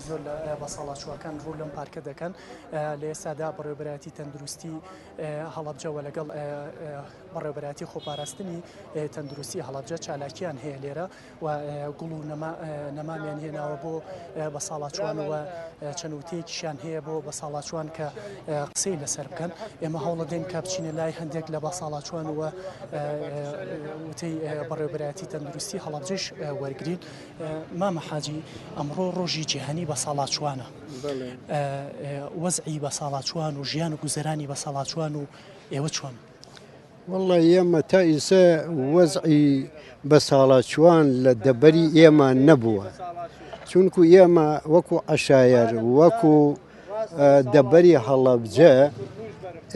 زۆر لە بەساڵاتچووەکان ڕوو لەم پارکە دەکەن لە ئێستادا بەڕێوەبەرەتی تەندروستی هەڵەبجەوە لەگەڵ بەڕێوەبەرەتی خۆپاراستنی تەندروستی هەڵەبجە چالاکیان هەیە لێرە و گوڵ و نەمامیان هێناوە بۆ بەساڵاتچوان و چەنوتەیەکیشان هەیە بۆ بەساڵاتچوان کە قسەی لەسەر بکەن. ئێمە هەوڵە دەین کە بچینە لای هەندێک لە بەساڵاتچوان و وتەی بەڕێوەبەرەتی تەندروستی هەڵەبجەش وەرگین. مامە حاجی ئەمڕۆ ڕۆژی جیهانی بەساڵاتچوانە، وەزعی بەساڵاتچوان و ژیان و گوزەرانی بەساڵاتچوان و ئێوە چۆن؟ والله ئێمە تا ئیسە وەزعی بەساڵاتچوان لە دەبەری ئێمە نەبووە، چونکو ئێمە وەکو عەشایر وەکو دەبەری هەڵەبجە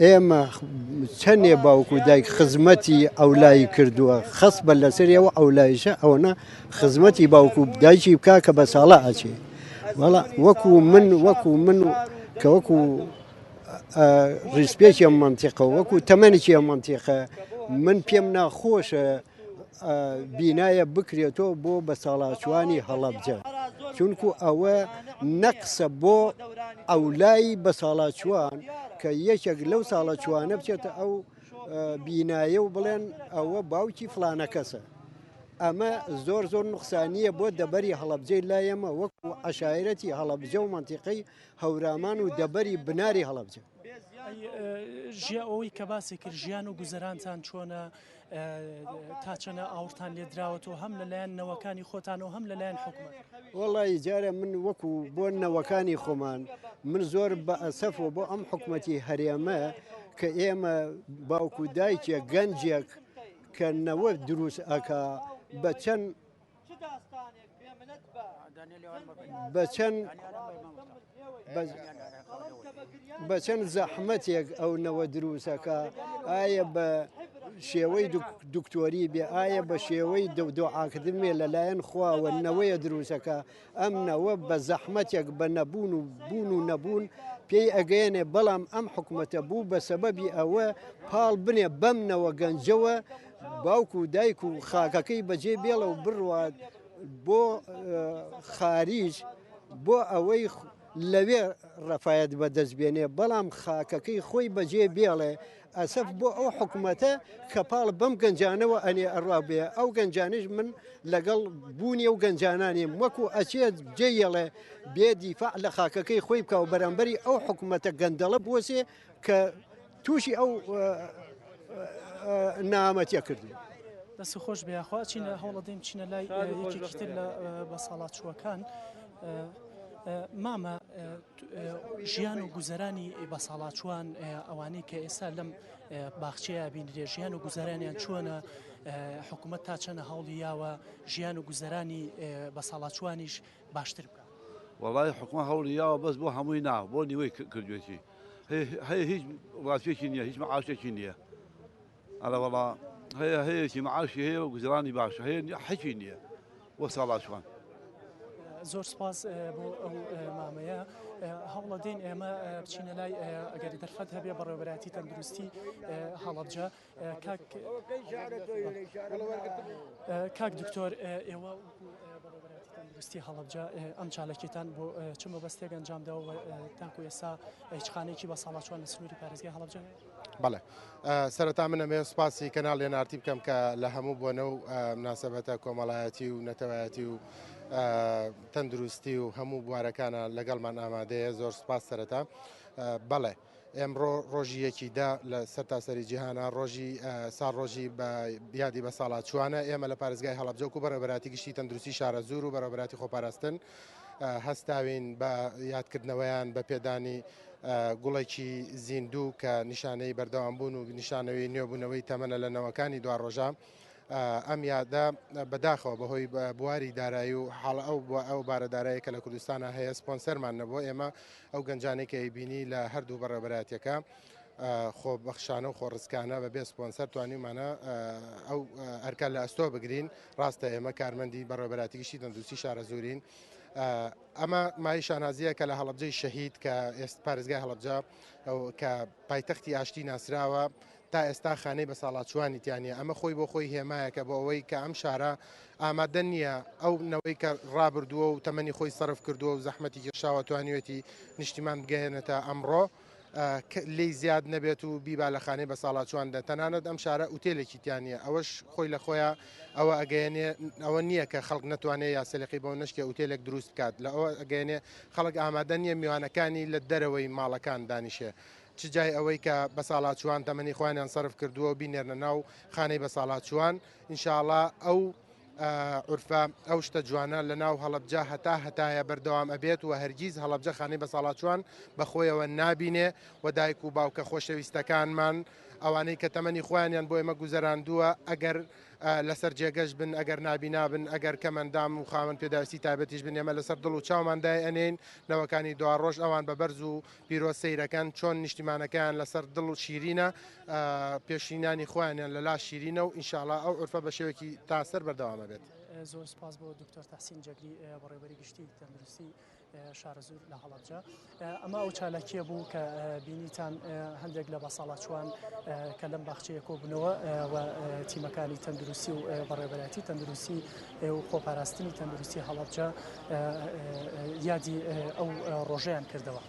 ئێمە چەندێ باوکو دایک خزمەتی ئەولایی کردووە، خەس بە لەسەرەوە ئەولایشە ئەوەنە خزمەتی باوکو دایکی بکا کە بە ساڵە ئەچێ. وەڵا وەکو من کە وەکو ڕیسپێکی ئەم مەنتیقە وەکو تەمەنێکی ئەم مەنتیقە من پێم ناخۆشە بینایە بکرێتەوە بۆ بەساڵاتچوانی هەڵەبجە، چونکو ئەوە نەقسە بۆ ئەولای بەساڵاتچوان کە یەکێک لەو ساڵەچوانە بچێتە ئەو بینایە و بڵێن ئەوە باوکی فلانە کەسە. ئەمە زۆر نوقسانیە بۆ دەبەری هەڵەبجەی لایەمە وەکو عەشایرەتی هەڵەبجە و مەنتیقەی هەورامان و دەبەری بناری هەڵەبجە. ئەوەی کە باسی کرد ژیان و گوزەرانتان چۆنە، تا چەنە ئاورتان لێ دراوەتەوە هەم لەلایەن نەوەکانی خۆتانەوە هەم لەلایەن حکوومەت؟ وەڵی جارە من وەکو بۆ نەوەکانی خۆمان من زۆر بە ئەسەفەوە بۆ ئەم حکوومەتی هەرێمە کە ئێمە باوکو دایکێ گەنجێک کە نەوە دروست ئەکا بە چەند زەحمەتێک ئەو نەوە دروستەکە، ئایا بە شێوەی دکتۆری بێ، ئایا بە شێوەی دۆعاکردن بێ لەلایەن خواوە نەوەیە دروستەکە، ئەم نەوە بە زەحمەتێک بە نەبوون و بوون و نەبوون پێی ئەگەیەنێ، بەڵام ئەم حکوومەتە بوو بە سەبەبی ئەوە پاڵ بنێ بەم نەوە گەنجەوە باوکو و دایک و خاکەکەی بەجێ بێڵە و بڕوات بۆ خاریج بۆ ئەوەی لەوێ ڕەفایەت بەدەستبێنێ، بەڵام خاکەکەی خۆی بەجێ بێڵێ. ئەسەف بۆ ئەو حکوومەتە کە پاڵ بەم گەنجانەوە ئەنێ ئەڕوا بێ. ئەو گەنجانش من لەگەڵ بوونی و گەنجانانیم وەکو ئەچێت جێیەڵێ بێدیفاع لە خاکەکەی خۆی بکە و بەرامبەری ئەو حکوومەتە گەندەڵە بۆسێ کە تووشی ئەو نامەتیە کردی. دەست خۆش بێخوا چینە هەوڵە دەیم چینە لای یەکێکی تر لە بەساڵاتچووەکان. مامە ژیان و گوزەرانی بەساڵاتچوان ئەوانەی کە ئێستا لەم باخچەیە بینرێ ژیان و گوزەرانیان چۆنە، حکوومەت تا چەنە هەوڵی یاوە ژیان و گوزەرانی بەساڵاتچوانیش باشتر بکە؟ وەڵای حکومە هەوڵی یاوە بەس بۆ هەمووی نا بۆ نیوەی کردوێتی هەیە هیچ ڕاستێکی نییە، هیچ مەعاشێکی نییە. ئەڵە وەڵا هەیەکی مەعاشی هەیە و گوزەرانی باشە هەیە حەکی نییە بۆ ساڵاتچوان. زۆر سپاس بۆ ئەو مامەیە. هەوڵە دێن ئێمە بچینە لای ئەگەری دەرفەت هەبێ بەڕێوەبەرەتی تەندروستی هەڵەبجە. کاک دکتۆر، ئێوە بەڕێوەبەرەتی تەندروستی هەڵەبجە ئەم چالەکیتان بۆ چ مەبەستێک ئەنجامداوە تاکو ئێستا هیچ خانەیەکی بەساڵاتچوان لە سنووری پارێزگای هەڵەبجە؟ بەڵێ، سەرەتا منەمێ سوپاسی کەناڵ لێنارتی بکەم کە لە هەموو بۆنە و مناسەبەتە کۆمەڵایەتی و نەتەوایەتی و تەندروستی و هەموو بوارەکانە لەگەڵمان ئامادەیە. زۆر سوپاس سەرەتا. بەڵێ، ئێمڕۆ ڕۆژی یەکیدا لە سەر تاسەری جیهانە ڕۆژی بە یادی بەساڵاتچوانە. ئێمە لە پارێزگای هەڵەبجە و بەڕێوەبەراتی گشتی تەندروستی شارە زوور و بەڕێوەبەراتی خۆپاراستن هەستاوین بە یادکردنەوەیان بە پێدانی گوڵێکی زیندوو کە نیشانەی بەردەوامبوون و نیشانەوەی نوێبوونەوەی تەمەنە لە نەوەکانی دوڕۆژە. ئەم یادە بەداخەوە بەهۆی بواری دارایی و حاڵە ئەو بارەدارایی کە لە کوردستانە هەیە سپۆنسەرمان نەبووە. ئێمە ئەو گەنجانێکی بینی لە هەردوو بەڕێوەبەراتیەکە خۆ بەخشانە و خۆڕسکانە بەبێ سپۆنسەر توانیمانە ئەو ئەرکە لە ئەستۆ بگرین. ڕاستە ئێمە کارمەندی بەڕێوەبەراتی گشتی تەندروستی شارە زوورین، ئەمە مای شانازیە کە لە هەڵەبجەی شەهید کە ئێستا پارێزگای هەڵەبجە کە پایتەختی ئاشتی ناسراوە تا ئێستا خانەی بە ساڵاتچوانی تیانە ئەمە خۆی بۆ خۆی هێمایەکە بۆ ئەوەی کە ئەم شارە ئامادە نییە ئەو نەوەی کە ڕابردووە و تەمەنی خۆی سەرف کردووە و زەحمەتی کێشاوە توانیوێتی نیشتیمان بگەێنێتە ئەمڕۆ لی زیاد نەبێت و بیبا لە خانەی بە ساڵاتچواندا تەنانەت ئەم شارە ئوتێلێکی تیانە ئەوەش خۆی لە خۆیان ئەوە ئەگەیەنێ ئەوە نییە کە خەڵک ناتوانێت یاسەلقی بۆ نشکە ئوتێلێک دروست بکات لە ئەوە ئەگەیەنێ خەڵک ئامادە نییە میوانەکانی لە دەرەوەی ماڵەکان دانیشێ چ جای ئەوەی کە بە ساڵاتچوان تەمەنی خۆیان سەرف کردووە و بینێرنە ناو خانەی بە ساڵاتچوان ئینشاءڵڵا ئەو عورفە ئەو شتە جوانە لە ناو هەڵەبجە هەتایە بەردەوام ئەبێت و هەرگیز هەڵەبجە خانەی بە ساڵاتچوان بەخۆیەوە نابینێ و دایک و باوکە خۆشەویستەکانمان ئەوانەی کە تەمەنی خۆیانیان بۆ ئێمە گوزەراندووە ئەگەر لەسەر جێگەش بن ئەگەر نابینابن ئەگەر کەمەندام و خاوەن پێداویستی تایبەتیش بن ئێمە لەسەر دڵ و چاوماندای ئەنین نەوەکانی دواڕۆژ ئەوان بە بەرز و پیرۆ سەیرەکان چۆن نیشتیمانەکەیان لەسەر دڵ و شیرینە پێشینانی خۆیانیان لەلا شیرینە و ئینشاءڵڵا ئەو عورفە بە شێوەیەکی تاسەر بەردەوامە بێت. زۆر سپاس بۆ دکتۆر تەحسین جەگری بەڕێوەبەری گشتی تەندروستی شارە زۆر لە هەڵەبجە. ئەمە ئەو چالاکیە بوو کە بینیتان هەندێک لە بەساڵاتچوان کە لەم باخچەیە کۆبنەوە و تیمەکانی تەندروستی و بەڕێوەبەرەتی تەندروستی و خۆپاراستنی تەندروستی هەڵەبجە یادی ئەو ڕۆژەیان کردەوە.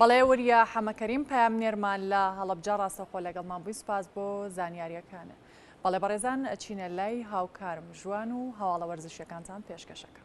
بەڵێ وریە حەمەکەریم پامنێرمان لە هەڵەبجە ڕاستەخۆ لەگەڵمان بووی سپاس بۆ زانیاریەکانە. بەڵێ بەڕێزان چینە لای هاوکارم ژوان و هەواڵە وەرزشیەکانتان پێشکەشەکە.